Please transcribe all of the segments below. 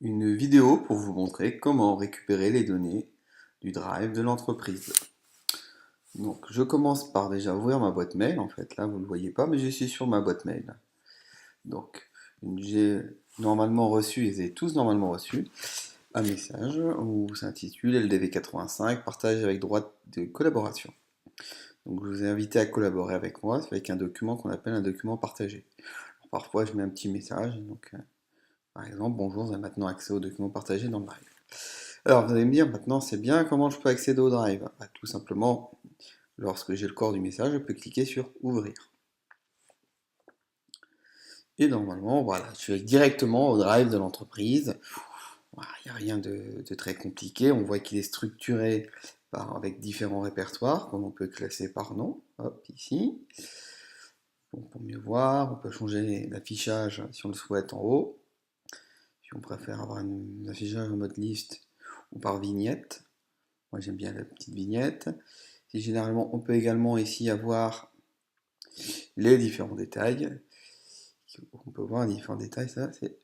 Une vidéo pour vous montrer comment récupérer les données du drive de l'entreprise. Donc je commence par déjà ouvrir ma boîte mail, en fait là vous ne le voyez pas mais je suis sur ma boîte mail. Donc j'ai normalement reçu, ils avaient tous normalement reçu un message où s'intitule LDV85 partage avec droit de collaboration. Donc je vous ai invité à collaborer avec moi avec un document qu'on appelle un document partagé. Alors, parfois je mets un petit message, donc par exemple bonjour, vous avez maintenant accès au document partagé dans le drive. Alors vous allez me dire maintenant c'est bien, comment je peux accéder au drive? Tout simplement, lorsque j'ai le corps du message, je peux cliquer sur ouvrir. Et normalement, voilà, je vais directement au drive de l'entreprise. Voilà, il n'y a rien de très compliqué. On voit qu'il est structuré avec différents répertoires, comme on peut classer par nom. Hop, ici. Donc, pour mieux voir, on peut changer l'affichage si on le souhaite en haut. Si on préfère avoir un affichage en mode liste ou par vignette. Moi j'aime bien la petite vignette. Et généralement, on peut également ici avoir les différents détails. On peut voir les différents détails, ça c'est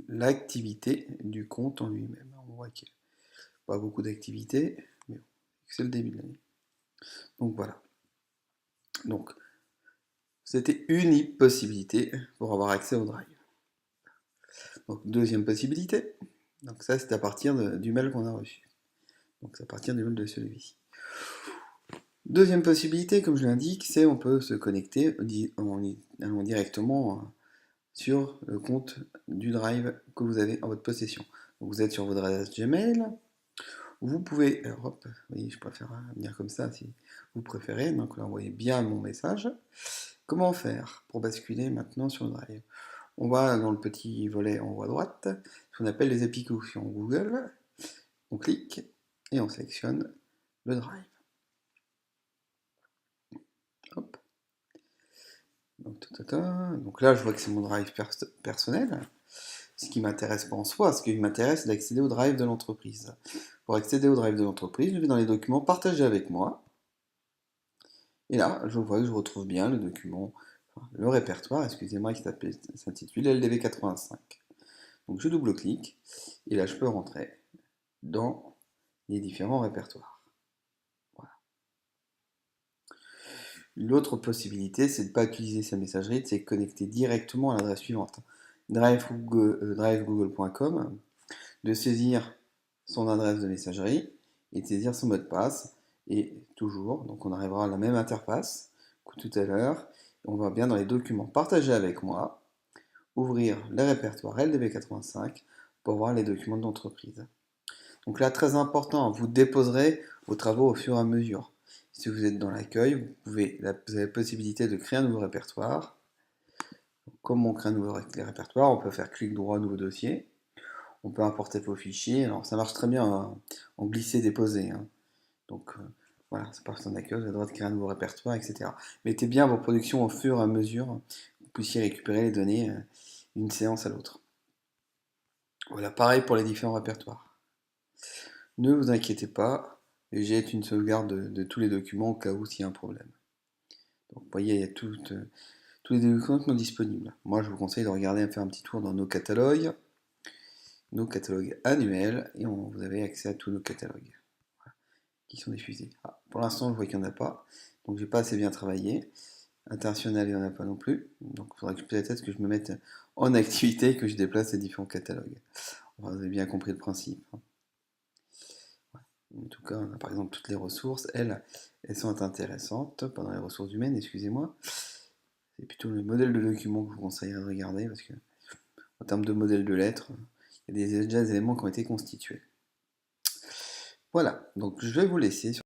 l'activité du compte en lui-même. On voit qu'il n'y a pas beaucoup d'activités, mais c'est le début de l'année. Donc voilà. Donc c'était une possibilité pour avoir accès au drive. Donc deuxième possibilité, donc ça c'est à partir du mail qu'on a reçu. Donc c'est à partir du mail de celui-ci. Deuxième possibilité, comme je l'indique, c'est on peut se connecter en allant directement sur le compte du drive que vous avez en votre possession. Donc vous êtes sur votre adresse Gmail, vous pouvez, hop, oui, je préfère venir comme ça si vous préférez, donc là, envoyez bien mon message. Comment faire pour basculer maintenant sur le drive? On va dans le petit volet en haut à droite, ce qu'on appelle les applications Google, on clique et on sélectionne le drive. Hop. Donc là, je vois que c'est mon drive personnel. Ce qui m'intéresse pas en soi, ce qui m'intéresse, c'est d'accéder au drive de l'entreprise. Pour accéder au drive de l'entreprise, je vais dans les documents partagés avec moi. Et là, je vois que je retrouve bien le document, enfin, le répertoire, excusez-moi, qui s'intitule LDV85. Donc je double-clique, et là je peux rentrer dans les différents répertoires. Voilà. L'autre possibilité, c'est de ne pas utiliser sa messagerie, c'est de connecter directement à l'adresse suivante. drivegoogle.com, de saisir son adresse de messagerie et de saisir son mot de passe. Et toujours, donc on arrivera à la même interface que tout à l'heure. On va bien dans les documents partagés avec moi, ouvrir le répertoire LDB85 pour voir les documents d'entreprise. Donc là, très important, vous déposerez vos travaux au fur et à mesure. Si vous êtes dans l'accueil, vous avez la possibilité de créer un nouveau répertoire. Comme on crée un nouveau répertoire, on peut faire clic droit, nouveau dossier. On peut importer vos fichiers. Alors ça marche très bien en glisser-déposer. Donc voilà, c'est parti en accueil, vous avez le droit de créer un nouveau répertoire, etc. Mettez bien vos productions au fur et à mesure, que vous puissiez récupérer les données d'une séance à l'autre. Voilà, pareil pour les différents répertoires. Ne vous inquiétez pas, j'ai une sauvegarde de tous les documents au cas où s'il y a un problème. Donc vous voyez, il y a tous les documents qui sont disponibles. Moi je vous conseille de regarder, faire un petit tour dans nos catalogues annuels, et vous avez accès à tous nos catalogues qui sont diffusés. Pour l'instant, je vois qu'il n'y en a pas, donc j'ai pas assez bien travaillé. International, il n'y en a pas non plus, donc il faudrait peut-être que je me mette en activité et que je déplace les différents catalogues. Enfin, vous avez bien compris le principe. En tout cas, on a par exemple toutes les ressources, elles sont intéressantes. Pendant les ressources humaines, excusez-moi. C'est plutôt le modèle de document que je vous conseillerais de regarder, parce que en termes de modèle de lettres, il y a déjà des éléments qui ont été constitués. Voilà, donc je vais vous laisser.